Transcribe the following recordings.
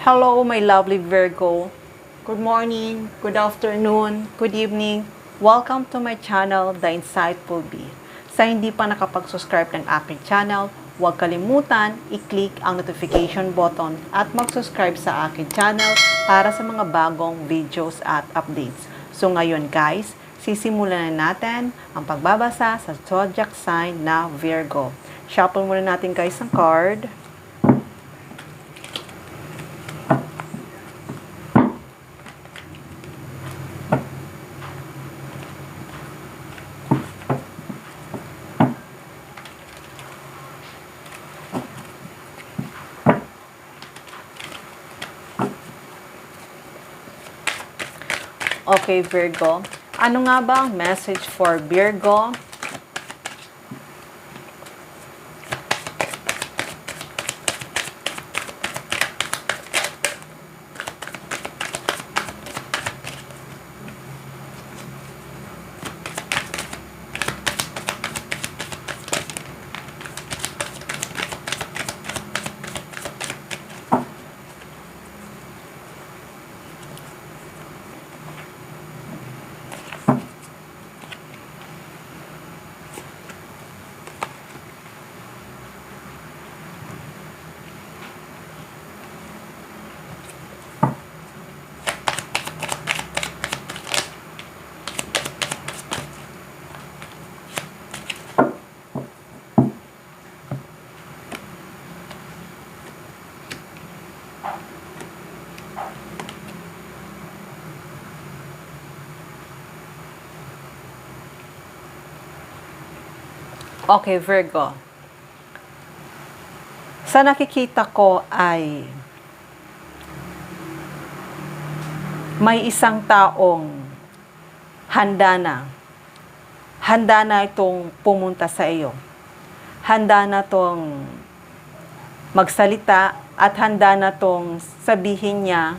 Hello, my lovely Virgo. Good morning, good afternoon, good evening. Welcome to my channel, The Insightful Bee. Sa hindi pa nakapag-subscribe ng aking channel, huwag kalimutan i-click ang notification button at mag-subscribe sa aking channel para sa mga bagong videos at updates. So ngayon guys, sisimulan na natin ang pagbabasa sa zodiac sign na Virgo. Shuffle muna natin guys ang card. Okay, Virgo. Ano nga ba ang message for Virgo? Okay, Virgo. Sa nakikita ko ay may isang taong handa na. Handa na itong pumunta sa iyo. Handa na itong magsalita at handa na itong sabihin niya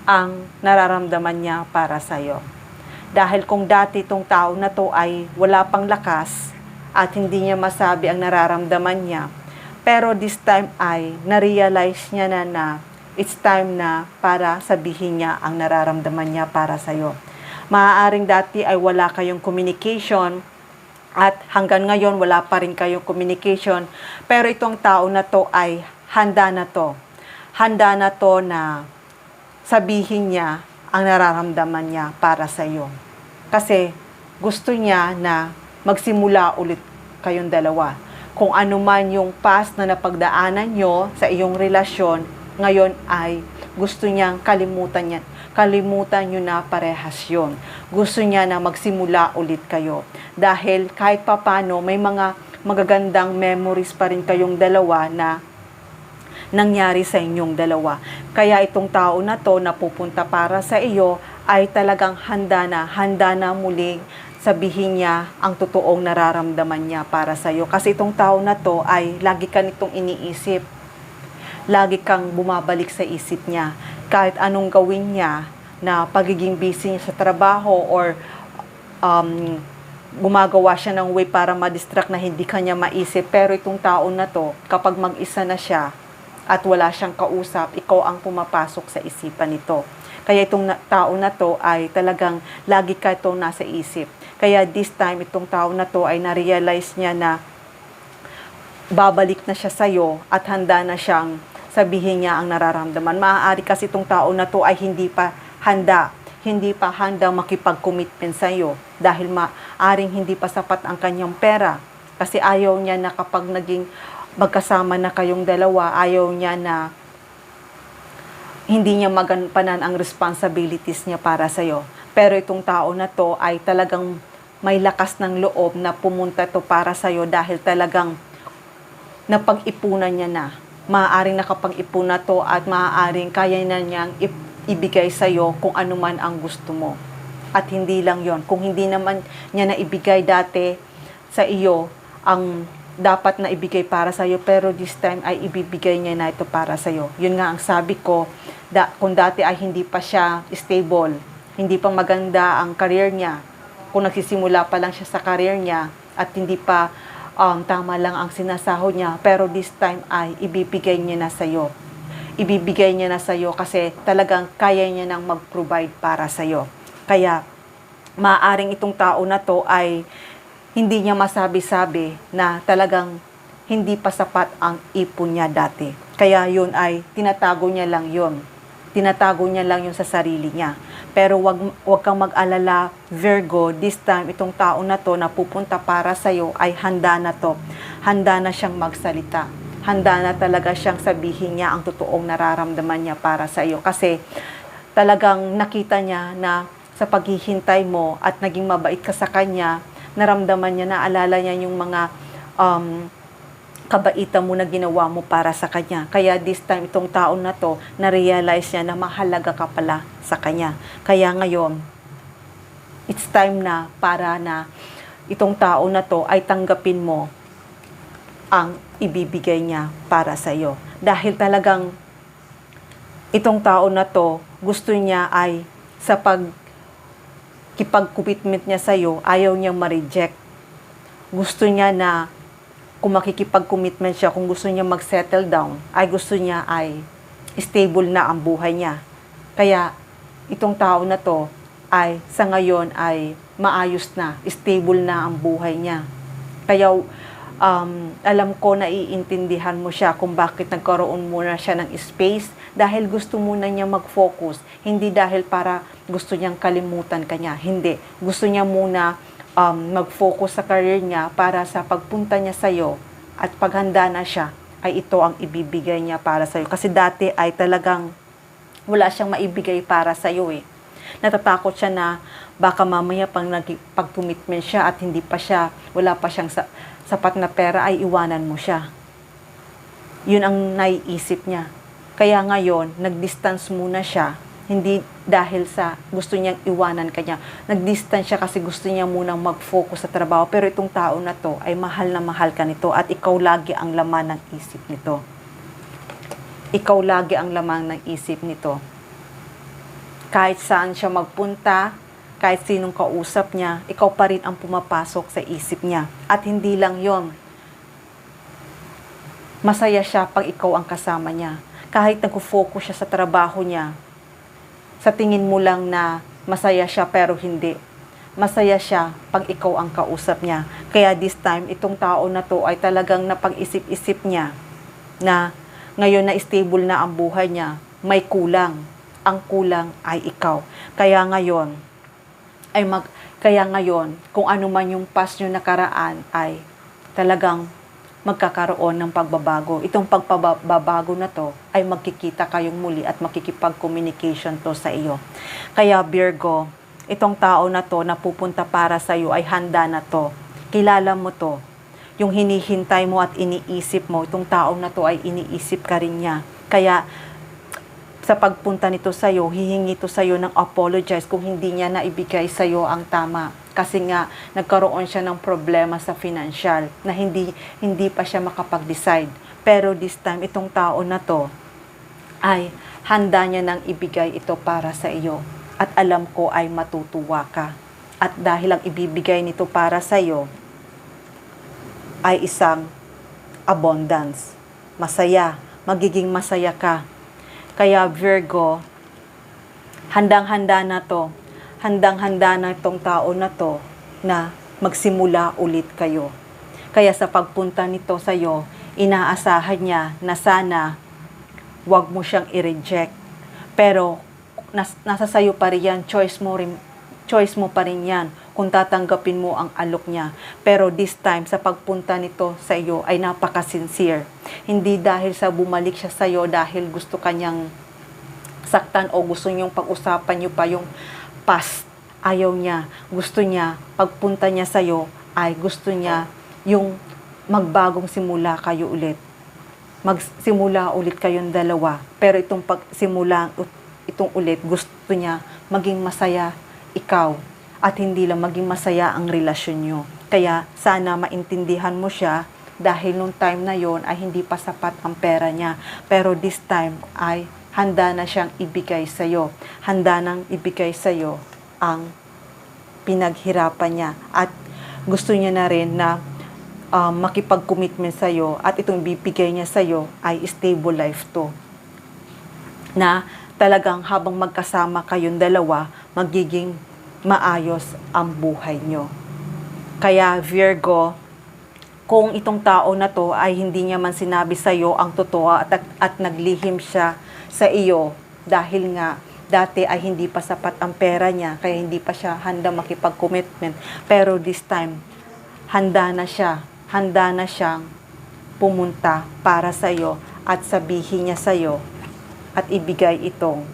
ang nararamdaman niya para sa iyo. Dahil kung dati itong tao na to ay wala pang lakas, at hindi niya masabi ang nararamdaman niya. Pero this time ay na-realize niya na it's time na para sabihin niya ang nararamdaman niya para sa'yo. Maaaring dati ay wala kayong communication at hanggang ngayon wala pa rin kayong communication. Pero itong tao na to ay handa na to. Handa na to na sabihin niya ang nararamdaman niya para sa'yo. Kasi gusto niya na magsimula ulit kayong dalawa. Kung ano man yung past na napagdaanan nyo sa iyong relasyon, ngayon ay gusto niyang kalimutan niya. Kalimutan nyo na parehas yun. Gusto niya na magsimula ulit kayo. Dahil kahit papano, may mga magagandang memories pa rin kayong dalawa na nangyari sa inyong dalawa. Kaya itong tao na to na pupunta para sa iyo ay talagang handa na muling sabihin niya ang totoong nararamdaman niya para sa iyo. Kasi itong tao na to ay lagi ka nitong iniisip. Lagi kang bumabalik sa isip niya. Kahit anong gawin niya na pagiging busy niya sa trabaho or gumagawa siya ng way para ma-distract na hindi kanya maisip. Pero itong tao na to, kapag mag-isa na siya at wala siyang kausap, ikaw ang pumapasok sa isipan nito. Kaya itong tao na to ay talagang lagi ka itong nasa isip. Kaya this time, itong tao na to ay na-realize niya na babalik na siya sa'yo at handa na siyang sabihin niya ang nararamdaman. Maaari kasi itong tao na to ay hindi pa handa makipag-commitment sa'yo dahil maaring hindi pa sapat ang kanyang pera. Kasi ayaw niya na kapag naging magkasama na kayong dalawa, ayaw niya na hindi niya magampanan ang responsibilities niya para sa'yo. Pero itong tao na to ay talagang may lakas ng loob na pumunta to para sa'yo dahil talagang napag-ipunan niya na. Maaaring nakapag-ipon na to at maaaring kaya na niyang ibigay sa'yo kung ano man ang gusto mo. At hindi lang yon. Kung hindi naman niya na ibigay dati sa iyo ang dapat na ibigay para sa'yo, pero this time ay ibibigay niya na ito para sa'yo. Yun nga ang sabi ko, kung dati ay hindi pa siya stable, hindi pa maganda ang career niya, kung nagsisimula pa lang siya sa career niya at hindi pa tama lang ang sinasahod niya, pero this time ay ibibigay niya na sa'yo. ibibigay niya na sa'yo kasi talagang kaya niya nang mag-provide para sa'yo. Kaya, maaaring itong tao na to ay hindi niya masabi-sabi na talagang hindi pa sapat ang ipon niya dati. Kaya yun ay tinatago niya lang yun. Tinatago niya lang yun sa sarili niya. Pero wag kang mag-alala, Virgo, this time itong tao na to na pupunta para sa'yo ay handa na to. Handa na siyang magsalita. Handa na talaga siyang sabihin niya ang totoong nararamdaman niya para sa'yo. Kasi talagang nakita niya na sa paghihintay mo at naging mabait ka sa kanya, naramdaman niya, naalala niya yung mga kabaitan mo na ginawa mo para sa kanya. Kaya this time, itong taon na to, na-realize niya na mahalaga ka pala sa kanya. Kaya ngayon, it's time na para na itong tao na to ay tanggapin mo ang ibibigay niya para sa iyo. Dahil talagang itong tao na to, gusto niya ay sa pagkipag-commitment niya sa iyo, ayaw niyang ma-reject. Gusto niya na kung makikipag-commitment siya, kung gusto niya mag-settle down, ay gusto niya ay stable na ang buhay niya. Kaya itong tao na to ay sa ngayon ay maayos na, stable na ang buhay niya. Kaya alam ko na iintindihan mo siya kung bakit nagkaroon muna siya ng space dahil gusto muna niya mag-focus. Hindi dahil para gusto niyang kalimutan ka niya. Hindi. Gusto niya muna mag-focus sa career niya para sa pagpunta niya sa'yo at paghanda na siya, ay ito ang ibibigay niya para sa'yo. Kasi dati ay talagang wala siyang maibigay para sa'yo eh. Natatakot siya na baka mamaya pag commitment siya at wala pa siyang sapat na pera ay iwanan mo siya. Yun ang naiisip niya. Kaya ngayon, nag-distance muna siya. Hindi dahil sa gusto niyang iwanan ka niya. Nag-distance siya kasi gusto niya munang mag-focus sa trabaho. Pero itong tao na to ay mahal na mahal ka nito at ikaw lagi ang laman ng isip nito. Ikaw lagi ang laman ng isip nito. Kahit saan siya magpunta, kahit sinong kausap niya, ikaw pa rin ang pumapasok sa isip niya. At hindi lang yon. Masaya siya pag ikaw ang kasama niya. Kahit nag-focus siya sa trabaho niya, sa tingin mo lang na masaya siya pero hindi. Masaya siya pag ikaw ang kausap niya. Kaya this time, itong tao na to ay talagang napag-isip-isip niya na ngayon na stable na ang buhay niya, may kulang. Ang kulang ay ikaw. Kaya ngayon, kung ano man yung past nyo nakaraan ay talagang magkakaroon ng pagbabago. Itong pagbabago na to ay magkikita kayong muli at makikipag-communication to sa iyo. Kaya Virgo, itong tao na to na pupunta para sa iyo ay handa na to. Kilala mo to. Yung hinihintay mo at iniisip mo, itong tao na to ay iniisip ka rin niya. Kaya sa pagpunta nito sa iyo, hihingi to sa iyo ng apologize kung hindi niya naibigay sa iyo ang tama. Kasi nga, nagkaroon siya ng problema sa financial na hindi pa siya makapag-decide. Pero this time, itong tao na to ay handa niya nang ibigay ito para sa iyo. At alam ko ay matutuwa ka. At dahil ang ibibigay nito para sa iyo ay isang abundance. Masaya. Magiging masaya ka. Kaya Virgo, handang-handa na to. Handang-handa na itong tao na to na magsimula ulit kayo. Kaya sa pagpunta nito sa iyo, inaasahan niya na sana wag mo siyang i-reject. Pero nasa sayo pa rin yan, choice mo pa rin yan kung tatanggapin mo ang alok niya. Pero this time, sa pagpunta nito sa iyo ay napaka-sincere. Hindi dahil sa bumalik siya sa iyo dahil gusto kanyang saktan o gusto niyong pag-usapan niyo pa yung past. Ayaw niya. Gusto niya, pagpunta niya sa iyo ay gusto niya yung magbagong simula kayo ulit. Magsimula ulit kayong dalawa. Pero itong pagsimula, itong ulit, gusto niya maging masaya ikaw. At hindi lang maging masaya ang relasyon nyo. Kaya sana maintindihan mo siya dahil nung time na yon ay hindi pa sapat ang pera niya. Pero this time ay handa na siyang ibigay sa'yo. Handa nang ibigay sa'yo ang pinaghirapan niya. At gusto niya na rin na makipag-commitment sa'yo at itong bibigay niya sa'yo ay stable life to. na talagang habang magkasama kayong dalawa, magiging maayos ang buhay nyo. Kaya Virgo, kung itong tao na to ay hindi niya man sinabi sa iyo ang totoo at naglihim siya sa iyo dahil nga dati ay hindi pa sapat ang pera niya kaya hindi pa siya handa makipag-commitment, pero this time handa na siyang pumunta para sa iyo at sabihin niya sa iyo at ibigay itong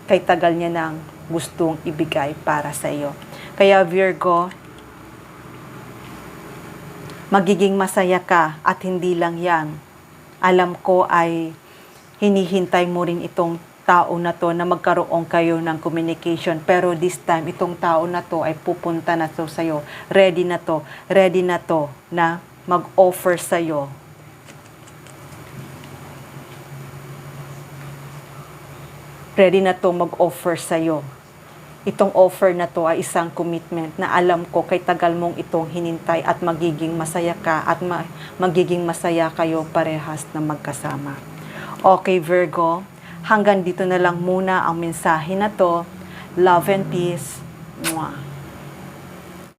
kay tagal niya nang gustong ibigay para sa iyo. Kaya Virgo, magiging masaya ka at hindi lang yan. Alam ko ay hinihintay mo rin itong tao na to na magkaroon kayo ng communication. Pero this time, itong tao na to ay pupunta na to sa'yo. Ready na to na mag-offer sa'yo. Ready na to mag-offer sa'yo. Itong offer na to ay isang commitment na alam ko kay tagal mong itong hinintay at magiging masaya ka at magiging masaya kayo parehas na magkasama. Okay Virgo, hanggang dito na lang muna ang mensahe na to. Love and peace. Mwah.